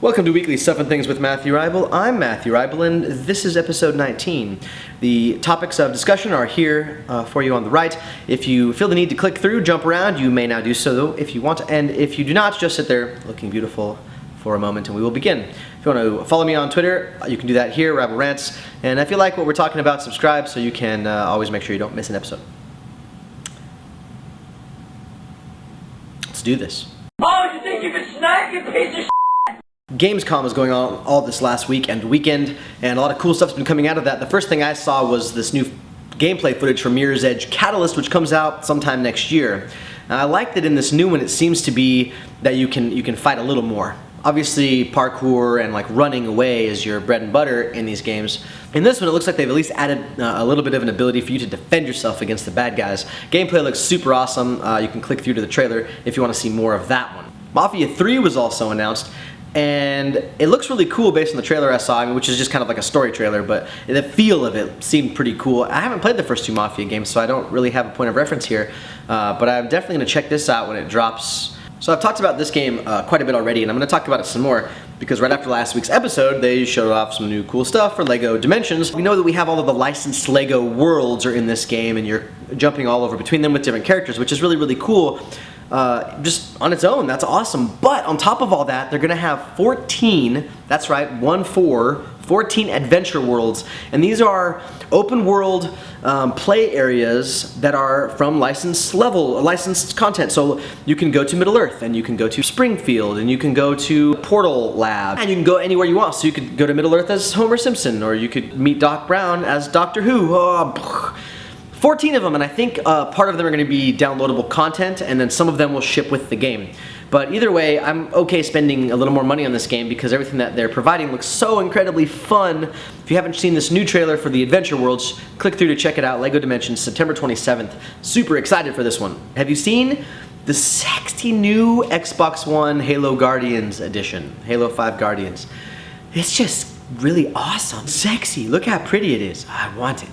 Welcome to Weekly Stuff and Things with Mathew Ruybal. I'm Mathew Ruybal, and this is episode 19. The topics of discussion are here for you on the right. If you feel the need to click through, jump around, you may now do so if you want to, and if you do not, just sit there looking beautiful for a moment and we will begin. If you want to follow me on Twitter, you can do that here, Ruybal Rants, and if you like what we're talking about, subscribe so you can always make sure you don't miss an episode. Let's do this. Oh, you think you can snack, you piece of shit? Gamescom was going on all this last week and weekend, and a lot of cool stuff's been coming out of that. The first thing I saw was this new gameplay footage from Mirror's Edge Catalyst, which comes out sometime next year. And I like that in this new one it seems to be that you can fight a little more. Obviously parkour and like running away is your bread and butter in these games. In this one it looks like they've at least added a little bit of an ability for you to defend yourself against the bad guys. Gameplay looks super awesome. You can click through to the trailer if you want to see more of that one. Mafia 3 was also announced, and it looks really cool based on the trailer I saw, which is just kind of like a story trailer, but the feel of it seemed pretty cool. I haven't played the first two Mafia games, so I don't really have a point of reference here, but I'm definitely going to check this out when it drops. So I've talked about this game quite a bit already, and I'm going to talk about it some more, because right after last week's episode, they showed off some new cool stuff for LEGO Dimensions. We know that we have all of the licensed LEGO worlds are in this game, and you're jumping all over between them with different characters, which is really, really cool. Just on its own, that's awesome. But on top of all that, they're gonna have 14, that's right, 14 adventure worlds. And these are open world play areas that are from licensed content. So you can go to Middle Earth, and you can go to Springfield, and you can go to Portal Lab, and you can go anywhere you want. So you could go to Middle Earth as Homer Simpson, or you could meet Doc Brown as Doctor Who. 14 of them, and I think part of them are going to be downloadable content, and then some of them will ship with the game. But either way, I'm okay spending a little more money on this game because everything that they're providing looks so incredibly fun. If you haven't seen this new trailer for the Adventure Worlds, click through to check it out. LEGO Dimensions, September 27th. Super excited for this one. Have you seen the sexy new Xbox One Halo Guardians edition? Halo 5 Guardians. It's just really awesome. Sexy. Look how pretty it is. I want it.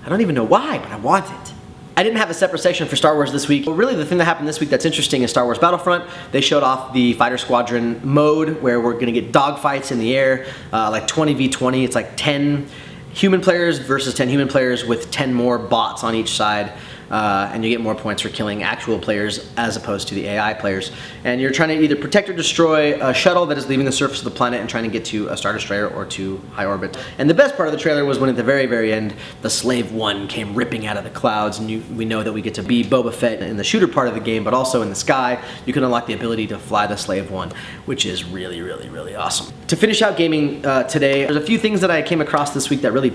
I don't even know why, but I want it. I didn't have a separate section for Star Wars this week. Well, really the thing that happened this week that's interesting is Star Wars Battlefront. They showed off the Fighter Squadron mode where we're gonna get dogfights in the air, like 20v20. It's like 10 human players versus 10 human players with 10 more bots on each side. And you get more points for killing actual players as opposed to the AI players. And you're trying to either protect or destroy a shuttle that is leaving the surface of the planet and trying to get to a Star Destroyer or to high orbit. And the best part of the trailer was when at the very, very end, the Slave One came ripping out of the clouds, and we know that we get to be Boba Fett in the shooter part of the game, but also in the sky, you can unlock the ability to fly the Slave One, which is really, really, really awesome. To finish out gaming today, there's a few things that I came across this week that really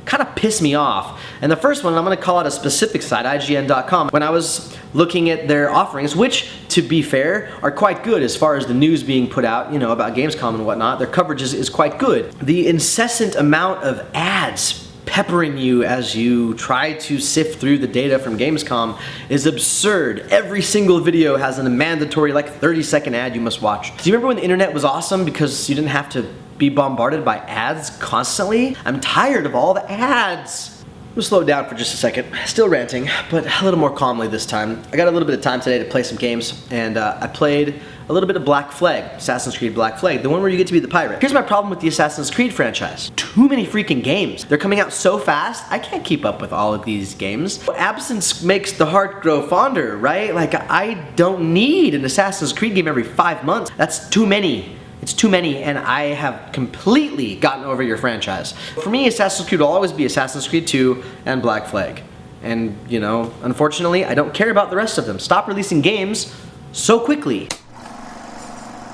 kind of pissed me off. And the first one, I'm going to call out a specific site, IGN.com. When I was looking at their offerings, which, to be fair, are quite good as far as the news being put out, you know, about Gamescom and whatnot, their coverage is quite good. The incessant amount of ads peppering you as you try to sift through the data from Gamescom is absurd. Every single video has a mandatory, like, 30-second ad you must watch. Do you remember when the internet was awesome because you didn't have to be bombarded by ads constantly? I'm tired of all the ads. I'm gonna slow down for just a second. Still ranting, but a little more calmly this time. I got a little bit of time today to play some games, and I played a little bit of Black Flag, Assassin's Creed Black Flag, the one where you get to be the pirate. Here's my problem with the Assassin's Creed franchise. Too many freaking games. They're coming out so fast, I can't keep up with all of these games. Absence makes the heart grow fonder, right? Like, I don't need an Assassin's Creed game every 5 months. That's too many. It's too many, and I have completely gotten over your franchise. For me, Assassin's Creed will always be Assassin's Creed 2 and Black Flag. And, you know, unfortunately, I don't care about the rest of them. Stop releasing games so quickly.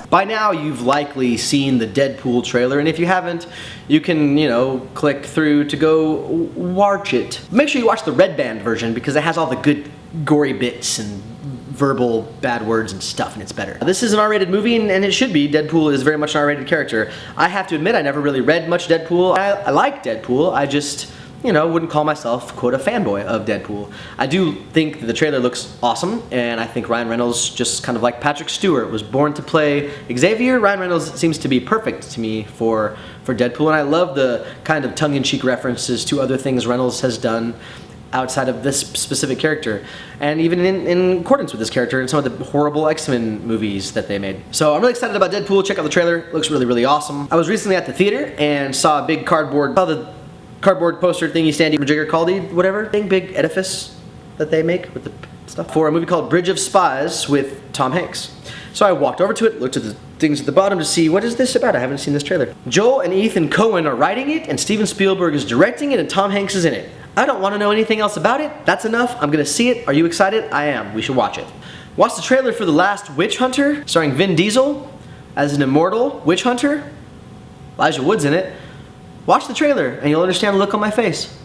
By now, you've likely seen the Deadpool trailer, and if you haven't, you can, you know, click through to go watch it. Make sure you watch the Red Band version because it has all the good gory bits and verbal bad words and stuff, and it's better. This is an R-rated movie, and it should be. Deadpool is very much an R-rated character. I have to admit, I never really read much Deadpool. I like Deadpool, I just, you know, wouldn't call myself, quote, a fanboy of Deadpool. I do think that the trailer looks awesome, and I think Ryan Reynolds, just kind of like Patrick Stewart, was born to play Xavier. Ryan Reynolds seems to be perfect to me for Deadpool, and I love the kind of tongue-in-cheek references to other things Reynolds has done. outside of this specific character, and even in accordance with this character in some of the horrible X-Men movies that they made. So I'm really excited about Deadpool. Check out the trailer. It looks really, really awesome. I was recently at the theater and saw a big cardboard poster thingy Sandy Majigger whatever thing, big edifice that they make with the stuff for a movie called Bridge of Spies with Tom Hanks. So I walked over to it, looked at the things at the bottom to see what is this about. I haven't seen this trailer. Joel and Ethan Coen are writing it, and Steven Spielberg is directing it, and Tom Hanks is in it. I don't want to know anything else about it. That's enough. I'm gonna see it. Are you excited? I am. We should watch it. Watch the trailer for The Last Witch Hunter, starring Vin Diesel as an immortal witch hunter. Elijah Wood's in it. Watch the trailer, and you'll understand the look on my face.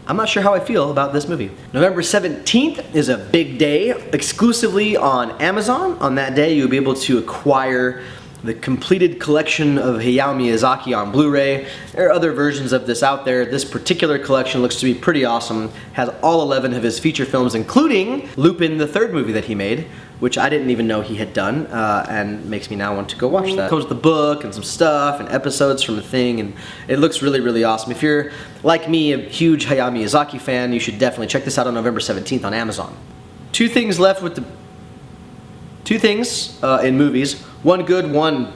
I'm not sure how I feel about this movie. November 17th is a big day, exclusively on Amazon. On that day, you'll be able to acquire the completed collection of Hayao Miyazaki on Blu-ray. There are other versions of this out there. This particular collection looks to be pretty awesome. Has all 11 of his feature films, including Lupin, the third movie that he made, which I didn't even know he had done, and makes me now want to go watch that. It comes with the book and some stuff and episodes from the thing, and it looks really, really awesome. If you're, like me, a huge Hayao Miyazaki fan, you should definitely check this out on November 17th on Amazon. Two things left with the... Two things in movies. One good, one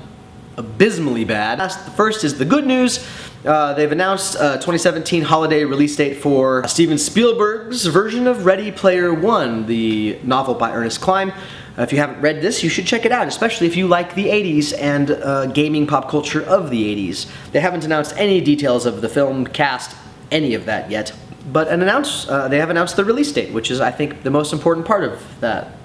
abysmally bad. The first is the good news. They've announced a 2017 holiday release date for Steven Spielberg's version of Ready Player One, the novel by Ernest Cline. If you haven't read this, you should check it out, especially if you like the 80s and gaming pop culture of the 80s. They haven't announced any details of the film, cast, any of that yet, but they have announced the release date, which is, I think, the most important part of that.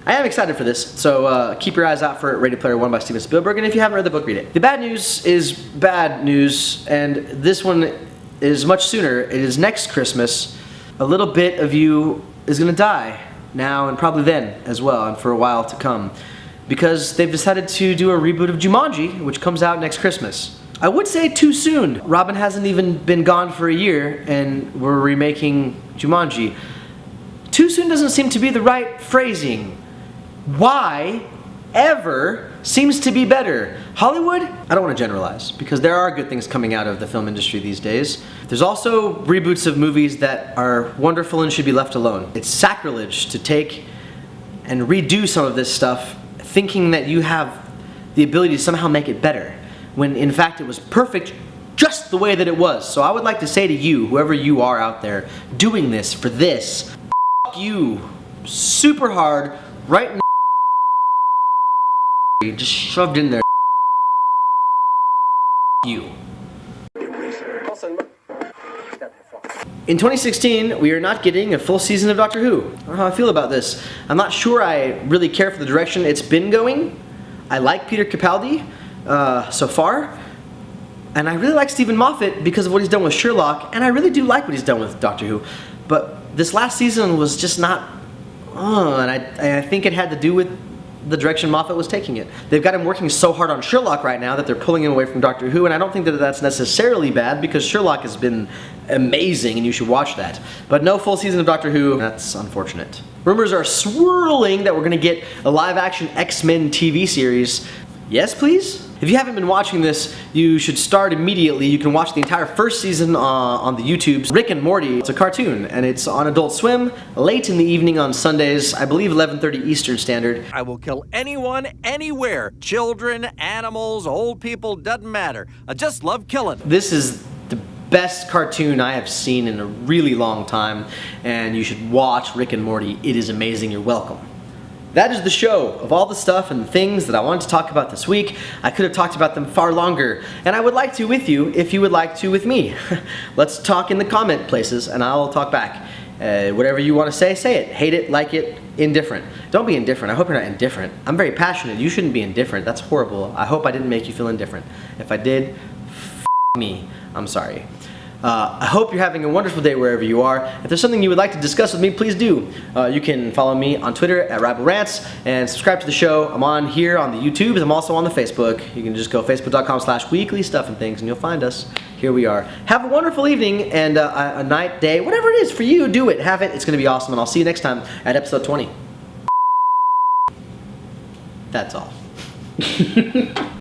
I am excited for this, so keep your eyes out for Ready Player One by Steven Spielberg, and if you haven't read the book, read it. The bad news is bad news, and this one is much sooner. It is next Christmas. A little bit of you is gonna die now and probably then as well, and for a while to come, because they've decided to do a reboot of Jumanji, which comes out next Christmas. I would say too soon. Robin hasn't even been gone for a year, and we're remaking Jumanji. Too soon doesn't seem to be the right phrasing. Why ever seems to be better. Hollywood? I don't want to generalize, because there are good things coming out of the film industry these days. There's also reboots of movies that are wonderful and should be left alone. It's sacrilege to take and redo some of this stuff thinking that you have the ability to somehow make it better, when in fact it was perfect just the way that it was. So I would like to say to you, whoever you are out there doing this for this, f*** you super hard right now. Just shoved in there. You. In 2016, we are not getting a full season of Doctor Who. I don't know how I feel about this. I'm not sure I really care for the direction it's been going. I like Peter Capaldi so far. And I really like Stephen Moffat because of what he's done with Sherlock. And I really do like what he's done with Doctor Who. But this last season was just not... and I think it had to do with the direction Moffat was taking it. They've got him working so hard on Sherlock right now that they're pulling him away from Doctor Who, and I don't think that that's necessarily bad, because Sherlock has been amazing and you should watch that. But no full season of Doctor Who, that's unfortunate. Rumors are swirling that we're gonna get a live-action X-Men TV series. Yes, please? If you haven't been watching this, you should start immediately. You can watch the entire first season on the YouTubes. Rick and Morty, it's a cartoon, and it's on Adult Swim, late in the evening on Sundays, I believe 11:30 Eastern Standard. I will kill anyone, anywhere. Children, animals, old people, doesn't matter. I just love killing. This is the best cartoon I have seen in a really long time, and you should watch Rick and Morty. It is amazing. You're welcome. That is the show of all the stuff and the things that I wanted to talk about this week. I could have talked about them far longer, and I would like to with you if you would like to with me. Let's talk in the comment places, and I'll talk back. Whatever you want to say it. Hate it, like it, indifferent. Don't be indifferent. I hope you're not indifferent. I'm very passionate. You shouldn't be indifferent. That's horrible. I hope I didn't make you feel indifferent. If I did, f*** me. I'm sorry. I hope you're having a wonderful day wherever you are. If there's something you would like to discuss with me, please do. You can follow me on Twitter at Ruybal Rants and subscribe to the show. I'm on here on the YouTube. I'm also on the Facebook. You can just go facebook.com/weekly stuff and things and you'll find us. Here we are. Have a wonderful evening and a night, day, whatever it is for you, do it. Have it. It's going to be awesome, and I'll see you next time at episode 20. That's all.